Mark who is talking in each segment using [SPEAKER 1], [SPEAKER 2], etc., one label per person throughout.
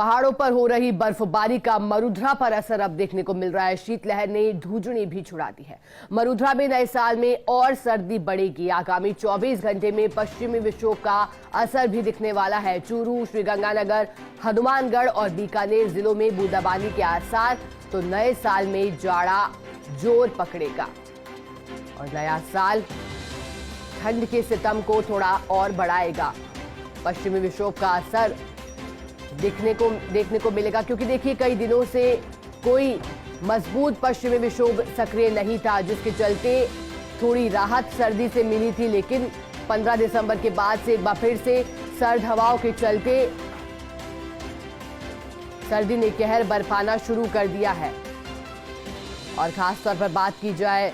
[SPEAKER 1] पहाड़ों पर हो रही बर्फबारी का मरुधरा पर असर अब देखने को मिल रहा है। शीतलहर ने धूजनी भी छुड़ा दी है। मरुधरा में नए साल में और सर्दी बढ़ेगी। आगामी 24 घंटे में पश्चिमी विक्षोभ का असर भी दिखने वाला है। चूरू, श्रीगंगानगर, हनुमानगढ़ और बीकानेर जिलों में बूंदाबांदी के आसार। तो नए साल में जाड़ा जोर पकड़ेगा और नया साल ठंड के सितम को थोड़ा और बढ़ाएगा। पश्चिमी विक्षोभ का असर देखने को मिलेगा, क्योंकि देखिए कई दिनों से कोई मजबूत पश्चिमी विक्षोभ सक्रिय नहीं था, जिसके चलते थोड़ी राहत सर्दी से मिली थी। लेकिन 15 दिसंबर के बाद से एक बार फिर से सर्द हवाओं के चलते सर्दी ने कहर बरपाना शुरू कर दिया है। और खासतौर पर बात की जाए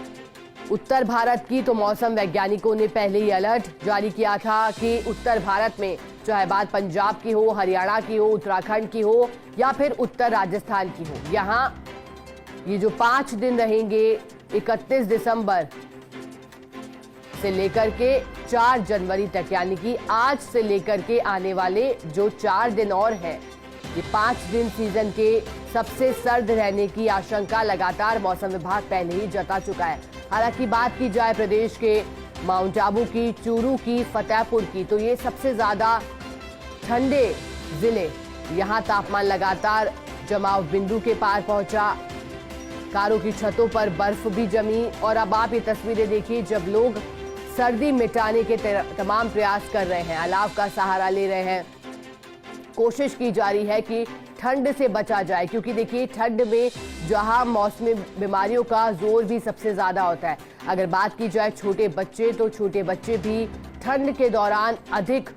[SPEAKER 1] उत्तर भारत की, तो मौसम वैज्ञानिकों ने पहले ही अलर्ट जारी किया था कि उत्तर भारत में चाहे बात पंजाब की हो, हरियाणा की हो, उत्तराखंड की हो या फिर उत्तर राजस्थान की हो, यहां ये जो 5 दिन रहेंगे 31 दिसंबर से लेकर के 4 जनवरी तक, यानी कि आज से लेकर के आने वाले जो 4 दिन और हैं, ये 5 दिन सीजन के सबसे सर्द रहने की आशंका लगातार मौसम विभाग पहले ही जता चुका है। हालांकि बात की जाए प्रदेश के माउंट आबू की, चूरू की, फतेहपुर की, तो ये सबसे ज्यादा ठंडे जिले। यहां तापमान लगातार जमाव बिंदु के पार पहुंचा। कारों की छतों पर बर्फ भी जमी। और अब आप ये तस्वीरें देखिए, जब लोग सर्दी मिटाने के तमाम प्रयास कर रहे हैं, अलाव का सहारा ले रहे हैं, कोशिश की जा रही है कि ठंड से बचा जाए। क्योंकि देखिए ठंड में जहां मौसमी बीमारियों का जोर भी सबसे ज्यादा होता है। अगर बात की जाए छोटे बच्चे, तो छोटे बच्चे भी ठंड के दौरान अधिक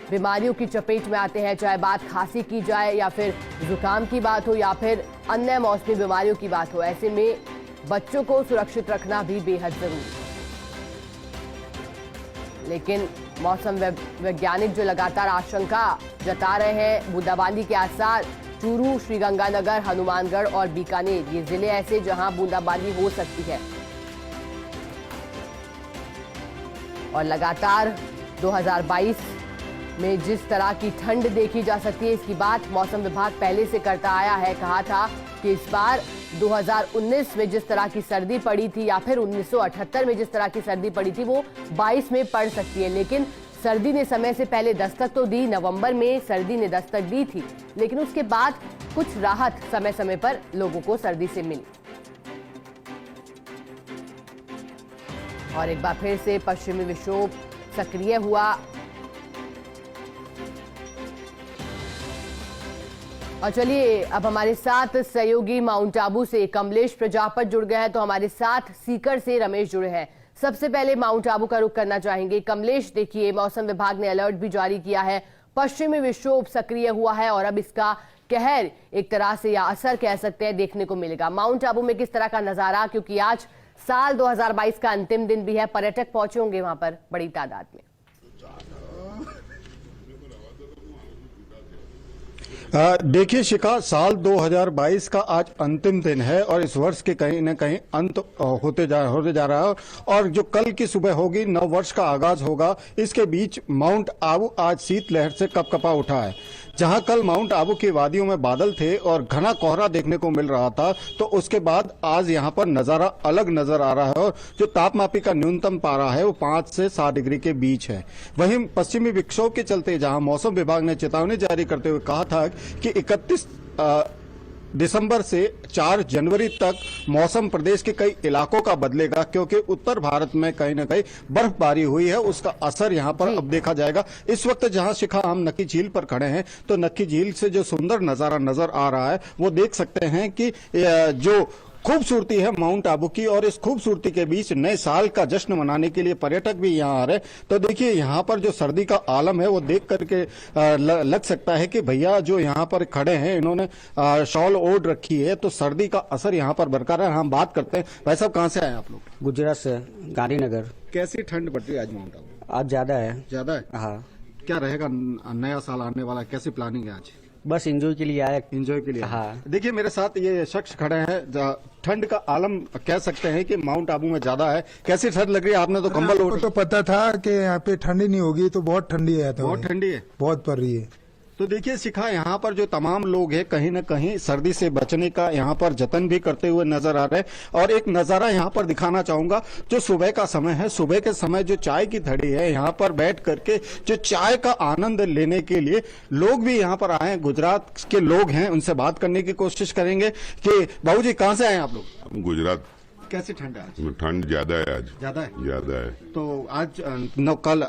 [SPEAKER 1] बीमारियों की चपेट में आते हैं। चाहे बात खांसी की जाए या फिर जुकाम की बात हो या फिर अन्य मौसमी बीमारियों की बात हो, ऐसे में बच्चों को सुरक्षित रखना भी बेहद जरूरी है। लेकिन मौसम वैज्ञानिक जो लगातार आशंका जता रहे हैं, बूंदाबांदी के आसार। चूरू, श्रीगंगानगर, हनुमानगढ़ और बीकानेर, ये जिले ऐसे जहां बूंदाबांदी हो सकती है। और लगातार 2022 में जिस तरह की ठंड देखी जा सकती है, इसकी बात मौसम विभाग पहले से करता आया है। कहा था कि इस बार 2019 में जिस तरह की सर्दी पड़ी थी या फिर 1978 में जिस तरह की सर्दी पड़ी थी, वो 22 में पड़ सकती है। लेकिन सर्दी ने समय से पहले दस्तक तो दी। नवंबर में सर्दी ने दस्तक दी थी, लेकिन उसके बाद कुछ राहत समय समय पर लोगों को सर्दी से मिली। और एक बार फिर से पश्चिमी विक्षोभ सक्रिय हुआ। और चलिए अब हमारे साथ सहयोगी माउंट आबू से कमलेश प्रजापत जुड़ गए हैं, तो हमारे साथ सीकर से रमेश जुड़े हैं। सबसे पहले माउंट आबू का रुख करना चाहेंगे। कमलेश, देखिए मौसम विभाग ने अलर्ट भी जारी किया है, पश्चिमी विक्षोभ सक्रिय हुआ है और अब इसका कहर एक तरह से या असर कह सकते हैं देखने को मिलेगा। माउंट आबू में किस तरह का नजारा, क्योंकि आज साल 2022 का अंतिम दिन भी है, पर्यटक पहुंचे होंगे वहां पर बड़ी तादाद में।
[SPEAKER 2] देखिए शिखा, साल 2022 का आज अंतिम दिन है और इस वर्ष के कहीं न कहीं अंत होते जा रहा है। और जो कल की सुबह होगी, नव वर्ष का आगाज होगा। इसके बीच माउंट आबू आज शीतलहर से कपकपा उठा है। जहां कल माउंट आबू की वादियों में बादल थे और घना कोहरा देखने को मिल रहा था, तो उसके बाद आज यहां पर नजारा अलग नजर आ रहा है। और जो तापमापी का न्यूनतम पारा है वो 5 से 7 डिग्री के बीच है। वहीं पश्चिमी विक्षोभ के चलते जहां मौसम विभाग ने चेतावनी जारी करते हुए कहा था कि 31 दिसंबर से 4 जनवरी तक मौसम प्रदेश के कई इलाकों का बदलेगा, क्योंकि उत्तर भारत में कहीं न कहीं बर्फबारी हुई है, उसका असर यहां पर अब देखा जाएगा। इस वक्त जहां शिखा हम नक्की झील पर खड़े हैं, तो नक्की झील से जो सुंदर नजारा नजर आ रहा है वो देख सकते हैं कि जो खूबसूरती है माउंट आबू की, और इस खूबसूरती के बीच नए साल का जश्न मनाने के लिए पर्यटक भी यहाँ आ रहे हैं। तो देखिए यहाँ पर जो सर्दी का आलम है वो देख करके लग सकता है कि भैया जो यहाँ पर खड़े हैं इन्होंने शॉल ओढ़ रखी है, तो सर्दी का असर यहाँ पर बरकरार है। हम बात करते हैं, भाई साहब कहाँ से आए आप लोग?
[SPEAKER 3] गुजरात से, गांधीनगर।
[SPEAKER 2] कैसी ठंड पड़ रही है आज माउंट आबू?
[SPEAKER 3] आज ज्यादा है।
[SPEAKER 2] ज्यादा है?
[SPEAKER 3] हाँ।
[SPEAKER 2] क्या रहेगा नया साल आने वाला, कैसी प्लानिंग है आज?
[SPEAKER 3] बस एंजॉय के लिए आया।
[SPEAKER 2] एंजॉय के लिए?
[SPEAKER 3] हाँ।
[SPEAKER 2] देखिए मेरे साथ ये शख्स खड़े हैं, ठंड का आलम कह सकते हैं कि माउंट आबू में ज्यादा है। कैसी ठंड लग रही है? आपने तो कंबल ओढ़।
[SPEAKER 4] तो पता था कि यहाँ पे ठंडी नहीं होगी, तो बहुत ठंडी है।
[SPEAKER 2] बहुत ठंडी है,
[SPEAKER 4] बहुत पड़ रही है।
[SPEAKER 2] तो देखिए शिखा, यहाँ पर जो तमाम लोग हैं कहीं न कहीं सर्दी से बचने का यहाँ पर जतन भी करते हुए नजर आ रहे हैं। और एक नजारा यहाँ पर दिखाना चाहूंगा, जो सुबह का समय है, सुबह के समय जो चाय की थड़ी है, यहाँ पर बैठ करके जो चाय का आनंद लेने के लिए लोग भी यहाँ पर आए हैं। गुजरात के लोग हैं, उनसे बात करने की कोशिश करेंगे कि बाबू जी कहाँ से आए आप लोग?
[SPEAKER 4] गुजरात।
[SPEAKER 2] कैसी ठंड है आज?
[SPEAKER 4] ठंड ज्यादा है आज।
[SPEAKER 2] ज्यादा है?
[SPEAKER 4] ज्यादा है।
[SPEAKER 2] तो आज कल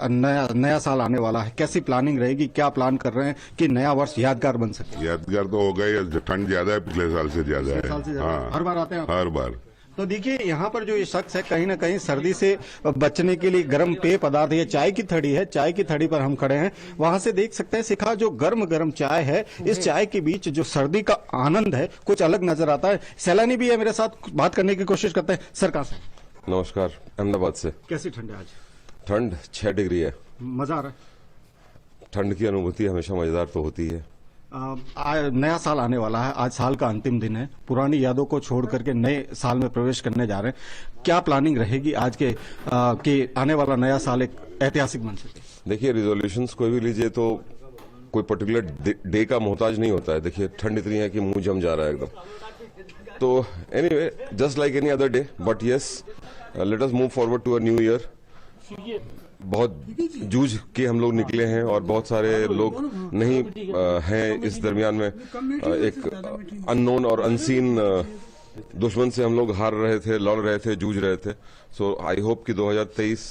[SPEAKER 2] नया साल आने वाला है, कैसी प्लानिंग रहेगी, क्या प्लान कर रहे हैं कि नया वर्ष यादगार बन सके?
[SPEAKER 4] यादगार तो हो गई, ठंड ज्यादा है, पिछले साल से ज्यादा है। हाँ,
[SPEAKER 2] हर बार आते हैं आप?
[SPEAKER 4] हर बार।
[SPEAKER 2] तो देखिए यहाँ पर जो ये शख्स है कहीं ना कहीं सर्दी से बचने के लिए गर्म पेय पदार्थ, ये चाय की थड़ी है, चाय की थड़ी पर हम खड़े हैं, वहां से देख सकते हैं शिखा जो गर्म गर्म चाय है, इस चाय के बीच जो सर्दी का आनंद है कुछ अलग नजर आता है। सैलानी भी है मेरे साथ, बात करने की कोशिश करते हैं। सर कहाँ से?
[SPEAKER 5] नमस्कार, अहमदाबाद से।
[SPEAKER 2] कैसी ठंड है आज?
[SPEAKER 5] ठंड 6 डिग्री है।
[SPEAKER 2] मजा आ रहा है?
[SPEAKER 5] ठंड की अनुभूति हमेशा मजेदार तो होती है।
[SPEAKER 2] नया साल आने वाला है, आज साल का अंतिम दिन है, पुरानी यादों को छोड़ करके नए साल में प्रवेश करने जा रहे हैं। क्या प्लानिंग रहेगी आज के कि आने वाला नया साल एक ऐतिहासिक बन सके?
[SPEAKER 5] देखिए, रिजोल्यूशंस कोई भी लीजिए तो कोई पर्टिकुलर डे का मोहताज नहीं होता है। देखिए, ठंड इतनी है कि मुंह जम जा रहा है एकदम। तो anyway, just like any other day, but yes, let us move forward to a new year. बहुत जूझ के हम लोग निकले हैं और बहुत सारे लोग नहीं हैं इस दरमियान में। एक अननोन और अनसीन दुश्मन से हम लोग हार रहे थे, लड़ रहे थे, जूझ रहे थे। सो आई होप कि 2023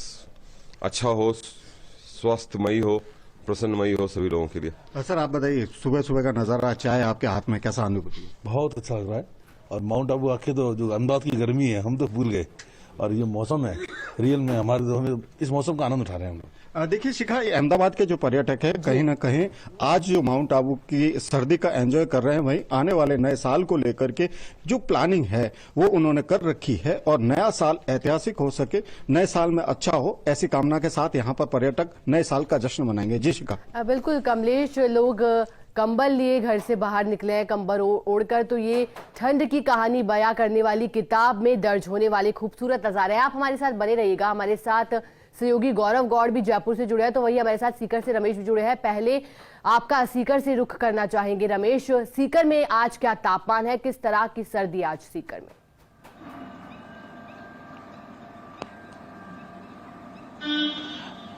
[SPEAKER 5] अच्छा हो, स्वस्थमयी हो, प्रसन्नमयी हो सभी लोगों के लिए।
[SPEAKER 2] सर आप बताइए, सुबह सुबह का नजारा, चाय आपके हाथ में, कैसा अनुभूति है?
[SPEAKER 6] बहुत अच्छा लग रहा है। और माउंट आबू आके तो जो अहमदाबाद की गर्मी है हम तो भूल गए, और ये मौसम है रियल में हमारे तो हमें इस मौसम का आनंद उठा रहे हैं हम लोग।
[SPEAKER 2] देखिए शिखा, अहमदाबाद के जो पर्यटक है कहीं ना कहीं आज जो माउंट आबू की सर्दी का एंजॉय कर रहे हैं, वहीं आने वाले नए साल को लेकर के जो प्लानिंग है वो उन्होंने कर रखी है और नया साल ऐतिहासिक हो सके, नए साल में अच्छा हो, ऐसी कामना के साथ यहाँ पर पर्यटक नए साल का जश्न मनाएंगे। जी शिखा।
[SPEAKER 1] बिल्कुल कमलेश, लोग कंबल लिए घर से बाहर निकले हैं, कंबल ओढ़कर। तो ये ठंड की कहानी बयां करने वाली किताब में दर्ज होने वाले खूबसूरत नजारे। आप हमारे साथ बने रहिएगा। हमारे साथ सहयोगी गौरव गौड़ भी जयपुर से जुड़े हैं, तो वही हमारे साथ सीकर से रमेश भी जुड़े हैं। पहले आपका सीकर से रुख करना चाहेंगे रमेश, सीकर में आज क्या तापमान है, किस तरह की सर्दी आज सीकर में?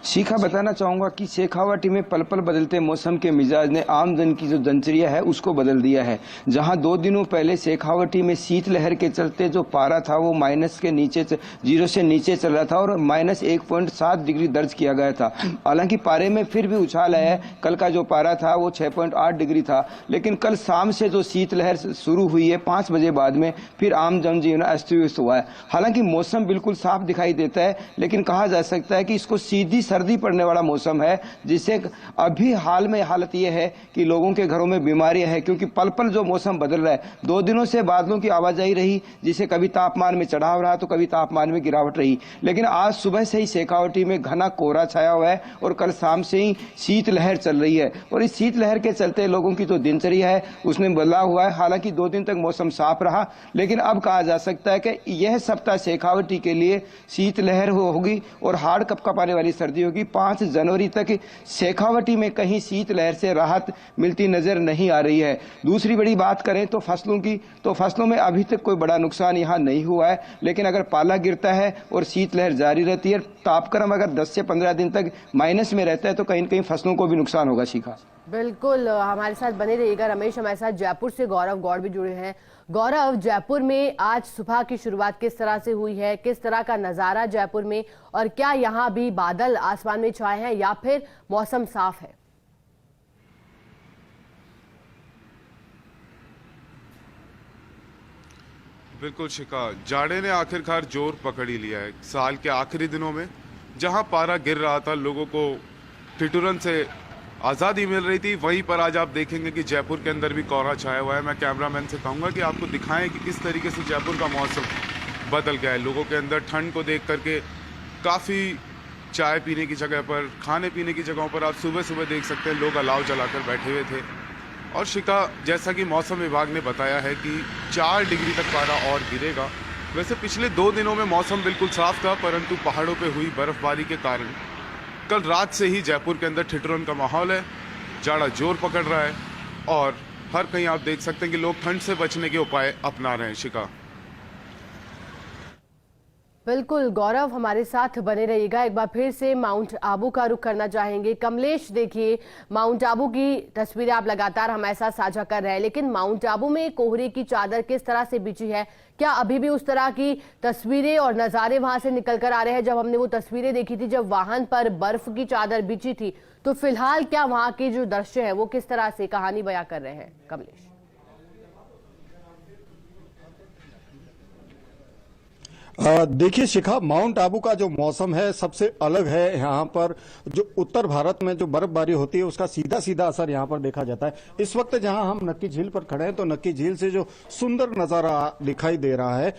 [SPEAKER 7] शिखा, बताना चाहूंगा कि शेखावाटी में पल पल बदलते मौसम के मिजाज ने आम जन की जो दिनचर्या है उसको बदल दिया है। जहां 2 दिनों पहले शेखावाटी में शीतलहर के चलते जो पारा था वो माइनस के नीचे, 0 से नीचे चल रहा था और -1.7 डिग्री दर्ज किया गया था। हालांकि पारे में फिर भी उछाल है। कल का जो पारा था वो 6.8 डिग्री था, लेकिन कल शाम से जो शीतलहर शुरू हुई है 5 बजे बाद में, फिर आम जनजीवन अस्त व्यस्त हुआ है। हालांकि मौसम बिल्कुल साफ दिखाई देता है, लेकिन कहा जा सकता है कि इसको सीधी सर्दी पड़ने वाला मौसम है, जिससे अभी हाल में हालत यह है कि लोगों के घरों में बीमारियां हैं, क्योंकि पल पल जो मौसम बदल रहा है। 2 दिनों से बादलों की आवाजाही रही, जिसे कभी तापमान में चढ़ाव रहा तो कभी तापमान में गिरावट रही, लेकिन आज सुबह से ही शेखावाटी में घना कोहरा छाया हुआ है और कल शाम से ही शीतलहर चल रही है। और इस शीतलहर के चलते लोगों की जो दिनचर्या है उसमें बदलाव हुआ है। हालांकि 2 दिन तक मौसम साफ रहा, लेकिन अब कहा जा सकता है कि यह सप्ताह शेखावाटी के लिए शीतलहर होगी और हाड़ कपकपाने वाली सर्दी होगी। 5 जनवरी तक शेखावाटी में कहीं शीतलहर से राहत मिलती नजर नहीं आ रही है। दूसरी बड़ी बात करें तो फसलों की, तो फसलों में अभी तक कोई बड़ा नुकसान यहां नहीं हुआ है, लेकिन अगर पाला गिरता है और शीतलहर जारी रहती है, तापक्रम अगर 10 से 15 दिन तक माइनस में रहता है तो कहीं न कहीं फसलों को भी नुकसान होगा। शिखा,
[SPEAKER 1] बिल्कुल हमारे साथ बने रहिएगा। रमेश, हमारे साथ जयपुर से गौरव गौड़ भी जुड़े हैं। गौरव, जयपुर में आज सुबह की शुरुआत किस तरह से हुई है, किस तरह का नजारा जयपुर में, और क्या यहाँ भी बादल आसमान में छाए हैं या फिर मौसम साफ है?
[SPEAKER 8] बिल्कुल शिखा, जाड़े ने आखिरकार जोर पकड़ ही लिया है। साल के आखिरी दिनों में जहां पारा गिर रहा था, लोगों को ठिठुरन से आज़ादी मिल रही थी, वहीं पर आज आप देखेंगे कि जयपुर के अंदर भी कोहरा छाया हुआ है। मैं कैमरामैन से कहूँगा कि आपको दिखाएं कि किस तरीके से जयपुर का मौसम बदल गया है। लोगों के अंदर ठंड को देख करके काफ़ी चाय पीने की जगह पर, खाने पीने की जगहों पर आप सुबह सुबह देख सकते हैं लोग अलाव जलाकर बैठे हुए थे। और शिखा, जैसा कि मौसम विभाग ने बताया है कि 4 डिग्री तक पारा और गिरेगा। वैसे पिछले 2 दिनों में मौसम बिल्कुल साफ था, परंतु पहाड़ों पे हुई बर्फबारी के कारण कल रात से ही जयपुर के अंदर ठिठुरन का माहौल है। जाड़ा जोर पकड़ रहा है और हर कहीं आप देख सकते हैं कि लोग ठंड से बचने के उपाय अपना रहे हैं। शिका,
[SPEAKER 1] बिल्कुल गौरव, हमारे साथ बने रहिएगा। एक बार फिर से माउंट आबू का रुख करना चाहेंगे। कमलेश, देखिए माउंट आबू की तस्वीरें आप लगातार हमारे साथ साझा कर रहे हैं, लेकिन माउंट आबू में कोहरे की चादर किस तरह से बिछी है? क्या अभी भी उस तरह की तस्वीरें और नजारे वहां से निकल कर आ रहे हैं? जब हमने वो तस्वीरें देखी थी जब वाहन पर बर्फ की चादर बिछी थी, तो फिलहाल क्या वहां के जो दृश्य है वो किस तरह से कहानी बयां कर रहे हैं? कमलेश,
[SPEAKER 2] देखिए शिखा, माउंट आबू का जो मौसम है सबसे अलग है। यहाँ पर जो उत्तर भारत में जो बर्फबारी होती है उसका सीधा सीधा असर यहाँ पर देखा जाता है। इस वक्त जहाँ हम नक्की झील पर खड़े हैं तो नक्की झील से जो सुंदर नजारा दिखाई दे रहा है,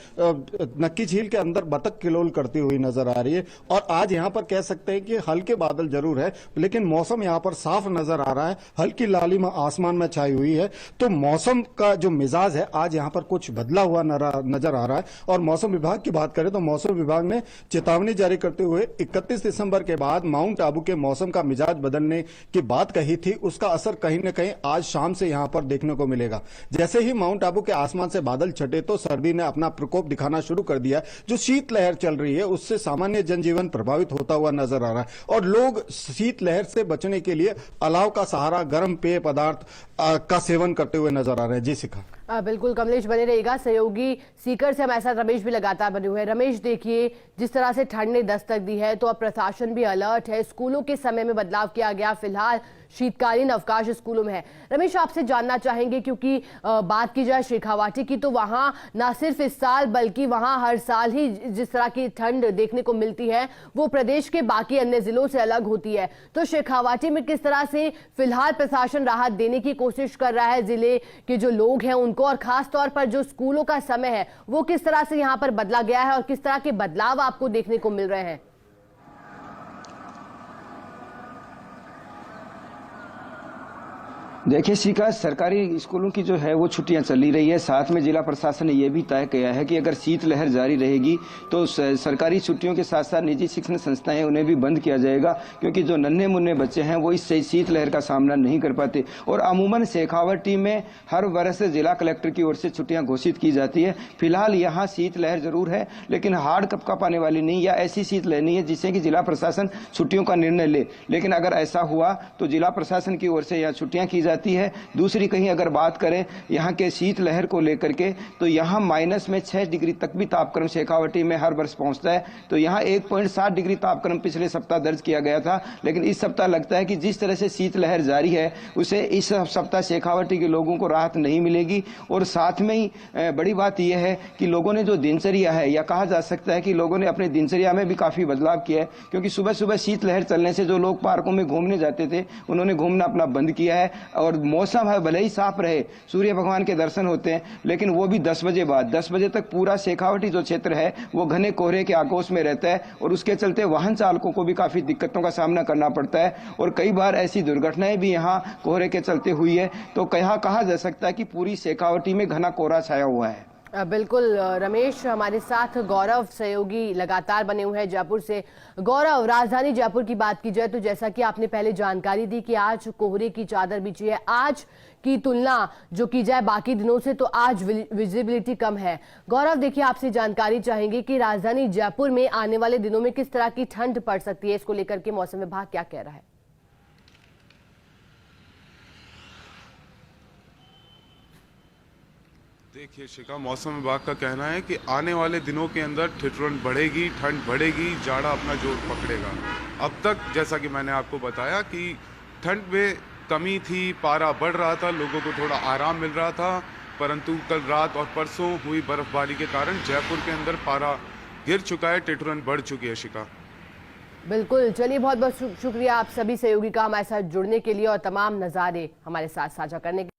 [SPEAKER 2] नक्की झील के अंदर बतख किलोल करती हुई नजर आ रही है। और आज यहाँ पर कह सकते हैं कि हल्के बादल जरूर है, लेकिन मौसम यहाँ पर साफ नजर आ रहा है। हल्की लालिमा आसमान में छाई हुई है, तो मौसम का जो मिजाज है आज यहाँ पर कुछ बदला हुआ नजर आ रहा है। और मौसम विभाग की बात करें तो मौसम विभाग ने चेतावनी जारी करते हुए 31 दिसंबर के बाद माउंट आबू के मौसम का मिजाज बदलने की बात कही थी। उसका असर कहीं न कहीं आज शाम से यहां पर देखने को मिलेगा। जैसे ही माउंट आबू के आसमान से बादल छटे तो सर्दी ने अपना प्रकोप दिखाना शुरू कर दिया। जो शीतलहर चल रही है उससे सामान्य जनजीवन प्रभावित होता हुआ नजर आ रहा है और लोग शीतलहर से बचने के लिए अलाव का सहारा, गर्म पेय पदार्थ का सेवन करते हुए नजर आ रहे हैं। जी शिखा।
[SPEAKER 1] बिल्कुल कमलेश, बने रहेगा। सहयोगी सीकर से हमारे साथ रमेश भी लगातार बने हुए हैं। रमेश, देखिए जिस तरह से ठंड ने दस्तक दी है तो अब प्रशासन भी अलर्ट है। स्कूलों के समय में बदलाव किया गया, फिलहाल शीतकालीन अवकाश स्कूलों में है। रमेश, आपसे जानना चाहेंगे क्योंकि बात की जाए शेखावाटी की तो वहां ना सिर्फ इस साल बल्कि वहां हर साल ही जिस तरह की ठंड देखने को मिलती है वो प्रदेश के बाकी अन्य जिलों से अलग होती है। तो शेखावाटी में किस तरह से फिलहाल प्रशासन राहत देने की कोशिश कर रहा है जिले के जो लोग हैं उनको, और खास तौर पर जो स्कूलों का समय है वो किस तरह से यहाँ पर बदला गया है और किस तरह के बदलाव आपको देखने को मिल रहे हैं?
[SPEAKER 7] देखिए शिका, सरकारी स्कूलों की जो है वो छुट्टियां चली रही है। साथ में जिला प्रशासन ने यह भी तय किया है कि अगर शीतलहर जारी रहेगी तो सरकारी छुट्टियों के साथ साथ निजी शिक्षण संस्थाएं उन्हें भी बंद किया जाएगा, क्योंकि जो नन्हे मुन्ने बच्चे हैं वो इस शीतलहर का सामना नहीं कर पाते। और अमूमन शेखावाटी में हर वर्ष जिला कलेक्टर की ओर से छुट्टियां घोषित की जाती है। फिलहाल यहाँ शीतलहर जरूर है लेकिन हार्ड कपकप आने वाली नहीं, या ऐसी शीतलहर नहीं है जिससे कि जिला प्रशासन छुट्टियों का निर्णय ले। लेकिन अगर ऐसा हुआ तो जिला प्रशासन की ओर से यहाँ छुट्टियां की जाती है। दूसरी कहीं अगर बात करें यहाँ के शीतलहर को लेकर के तो यहाँ माइनस में 6 डिग्री तक भी तापक्रम शेखावाटी में हर वर्ष पहुंचता है। तो यहाँ 1.7 डिग्री तापक्रम पिछले सप्ताह दर्ज किया गया था, लेकिन इस सप्ताह लगता है कि जिस तरह से शीतलहर जारी है उसे इस सप्ताह शेखावाटी के लोगों को राहत नहीं मिलेगी। और साथ में ही बड़ी बात यह है कि लोगों ने जो दिनचर्या है, या कहा जा सकता है कि लोगों ने अपने दिनचर्या में भी काफी बदलाव किया है, क्योंकि सुबह सुबह शीतलहर चलने से जो लोग पार्कों में घूमने जाते थे उन्होंने घूमना अपना बंद किया है। और मौसम है भले ही साफ रहे, सूर्य भगवान के दर्शन होते हैं, लेकिन वो भी 10 बजे बाद। 10 बजे तक पूरा शेखावाटी जो क्षेत्र है वो घने कोहरे के आगोश में रहता है और उसके चलते वाहन चालकों को भी काफी दिक्कतों का सामना करना पड़ता है। और कई बार ऐसी दुर्घटनाएं भी यहाँ कोहरे के चलते हुई है। तो कहा जा सकता है कि पूरी शेखावाटी में घना कोहरा छाया हुआ है।
[SPEAKER 1] बिल्कुल रमेश, हमारे साथ गौरव सहयोगी लगातार बने हुए हैं जयपुर से। गौरव, राजधानी जयपुर की बात की जाए तो जैसा कि आपने पहले जानकारी दी कि आज कोहरे की चादर बिछी है, आज की तुलना जो की जाए बाकी दिनों से तो आज विजिबिलिटी कम है। गौरव, देखिए आपसे जानकारी चाहेंगे कि राजधानी जयपुर में आने वाले दिनों में किस तरह की ठंड पड़ सकती है, इसको लेकर के मौसम विभाग क्या कह रहा है?
[SPEAKER 8] देखिए शिका, मौसम विभाग का कहना है कि आने वाले दिनों के अंदर ठिठुरन बढ़ेगी, ठंड बढ़ेगी, जाड़ा अपना जोर पकड़ेगा। अब तक जैसा कि मैंने आपको बताया कि ठंड में कमी थी, पारा बढ़ रहा था, लोगों को थोड़ा आराम मिल रहा था, परंतु कल रात और परसों हुई बर्फबारी के कारण जयपुर के अंदर पारा गिर चुका है, ठिठुरन बढ़ चुकी है। शिका,
[SPEAKER 1] बिल्कुल, चलिए बहुत बहुत शुक्रिया आप सभी सहयोगी का हमारे साथ जुड़ने के लिए और तमाम नज़ारे हमारे साथ साझा करने के